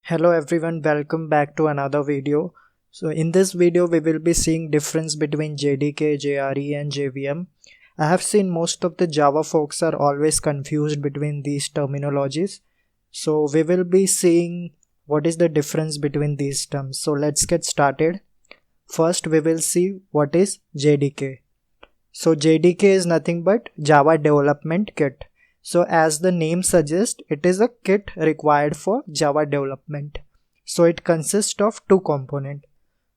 Hello everyone, welcome back to another video. So in this video we will be seeing difference between JDK, JRE and JVM. I have seen most of the Java folks are always confused between these terminologies. So we will be seeing what is the difference between these terms. So let's get started. First we will see what is JDK. So JDK is nothing but Java Development Kit. So as the name suggests, it is a kit required for Java development. So it consists of two components.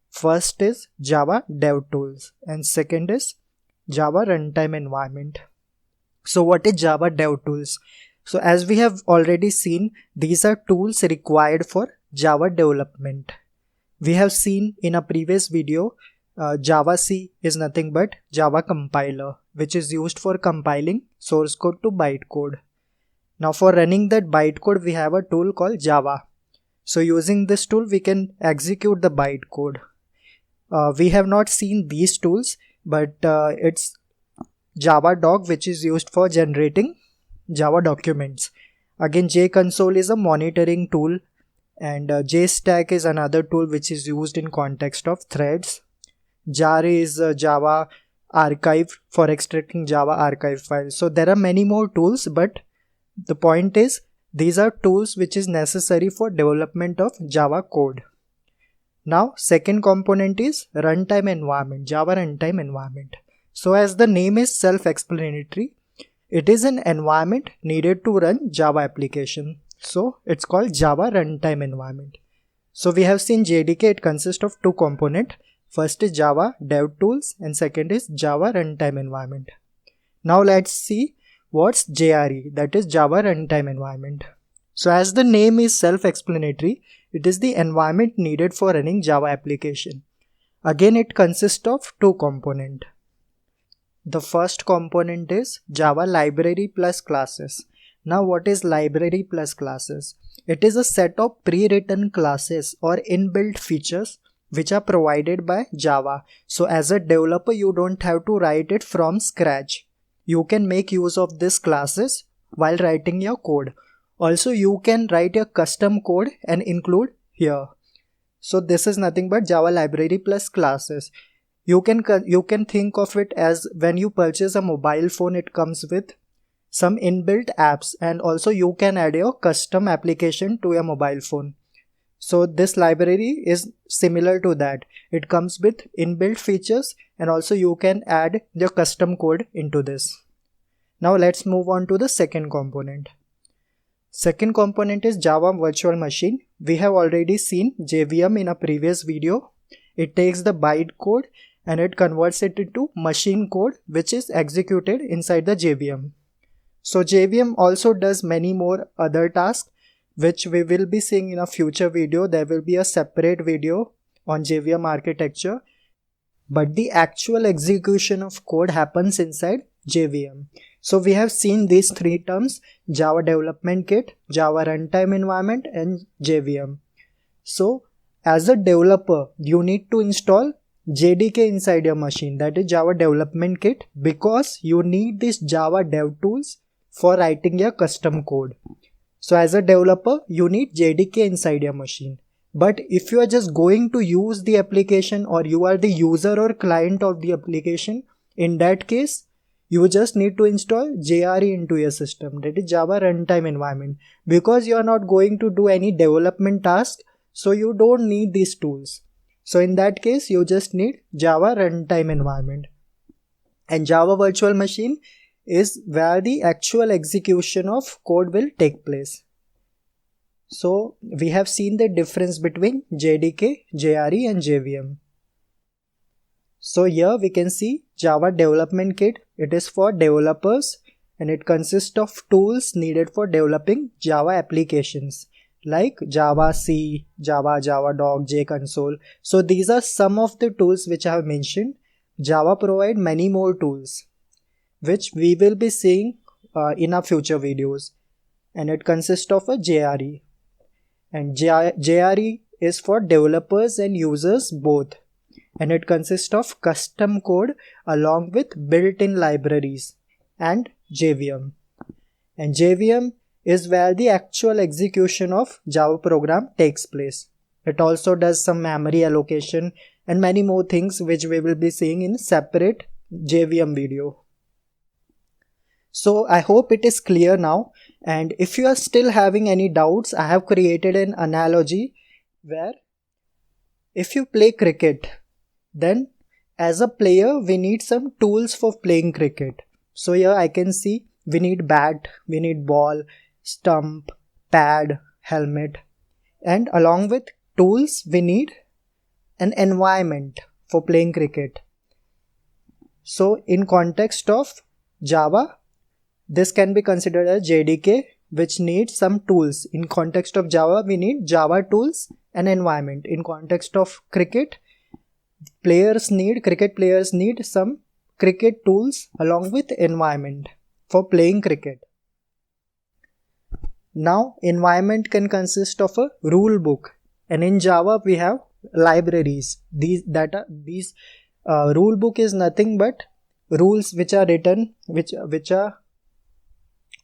First is Java Dev Tools and second is Java Runtime Environment. So what is Java Dev Tools? So as we have already seen, these are tools required for Java development. We have seen in a previous video, Java C is nothing but Java compiler, which is used for compiling source code to bytecode. Now for running that bytecode, we have a tool called Java. So using this tool, we can execute the bytecode. We have not seen these tools, but it's JavaDoc, which is used for generating Java documents. Again, JConsole is a monitoring tool, and JStack is another tool which is used in context of threads. JRE is Java archive for extracting Java archive files. So there are many more tools, but the point is these are tools which is necessary for development of Java code. Now second component is runtime environment, Java runtime environment. So as the name is self-explanatory, it is an environment needed to run Java application. So it's called Java runtime environment. So we have seen JDK, it consists of two components. First is Java Dev Tools and second is Java Runtime Environment. Now let's see what's JRE, that is Java Runtime Environment. So as the name is self-explanatory, it is the environment needed for running Java application. Again, it consists of two components. The first component is Java Library plus Classes. Now what is library plus classes? It is a set of pre-written classes or inbuilt features which are provided by Java. So as a developer, you don't have to write it from scratch. You can make use of these classes while writing your code. Also, you can write your custom code and include here. So this is nothing but Java library plus classes. You can think of it as when you purchase a mobile phone, it comes with some inbuilt apps, and also you can add your custom application to your mobile phone. So this library is similar to that. It comes with inbuilt features and also you can add your custom code into this. Now let's move on to the second component. Second component is Java Virtual Machine. We have already seen JVM in a previous video. It takes the bytecode and it converts it into machine code which is executed inside the JVM. So JVM also does many more other tasks which we will be seeing in a future video. There will be a separate video on JVM architecture, but the actual execution of code happens inside JVM. So we have seen these three terms: Java Development Kit, Java Runtime Environment and JVM. So as a developer, you need to install JDK inside your machine, that is Java Development Kit, because you need this Java Dev Tools for writing your custom code. So as a developer, you need JDK inside your machine. But if you are just going to use the application or you are the user or client of the application, in that case, you just need to install JRE into your system, that is Java Runtime Environment. Because you are not going to do any development task, so you don't need these tools. So in that case, you just need Java Runtime Environment. And Java Virtual Machine is where the actual execution of code will take place. So we have seen the difference between JDK, JRE and JVM. So here we can see Java Development Kit. It is for developers and it consists of tools needed for developing Java applications like Java C, Java, JavaDoc, JConsole. So these are some of the tools which I have mentioned. Java provides many more tools which we will be seeing in our future videos, and it consists of a JRE, and JRE is for developers and users both, and it consists of custom code along with built-in libraries, and JVM. And JVM is where the actual execution of Java program takes place. It also does some memory allocation and many more things which we will be seeing in separate JVM video. So I hope it is clear now, and if you are still having any doubts, I have created an analogy where if you play cricket, then as a player we need some tools for playing cricket. So here I can see we need bat, we need ball, stump, pad, helmet, and along with tools we need an environment for playing cricket. So in context of Java, this can be considered as JDK, which needs some tools. In context of Java, we need Java tools and environment. In context of cricket, cricket players need some cricket tools along with environment for playing cricket. Now, environment can consist of a rule book, and in Java we have libraries. These rule book is nothing but rules which are written, which are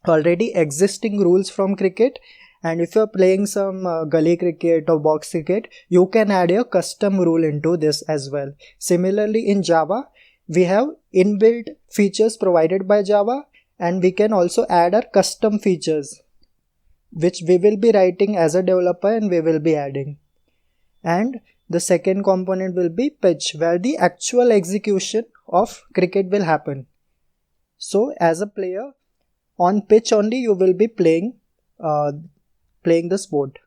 already existing rules from cricket, and if you're playing some gully cricket or box cricket, you can add a custom rule into this as well. Similarly, in Java we have inbuilt features provided by Java, and we can also add our custom features which we will be writing as a developer and we will be adding. And the second component will be pitch, where the actual execution of cricket will happen. So as a player, on pitch only you will be playing the sport.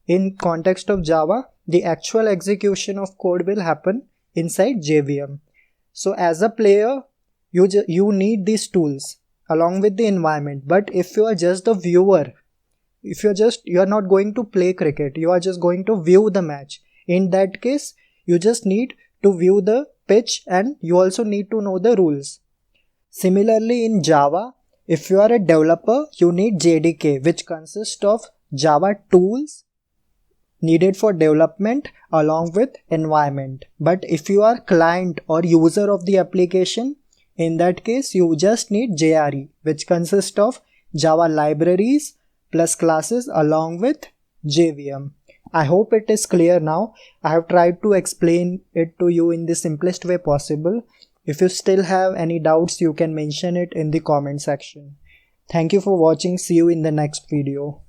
In context of Java, the actual execution of code will happen inside JVM. So as a player, you need these tools along with the environment. But if you are just a viewer, you are not going to play cricket, you are just going to view the match. In that case, you just need to view the pitch and you also need to know the rules. Similarly, in Java, if you are a developer, you need JDK, which consists of Java tools needed for development along with environment. But if you are client or user of the application, in that case you just need JRE, which consists of Java libraries plus classes along with JVM. I hope it is clear now. I have tried to explain it to you in the simplest way possible. If you still have any doubts, you can mention it in the comment section. Thank you for watching. See you in the next video.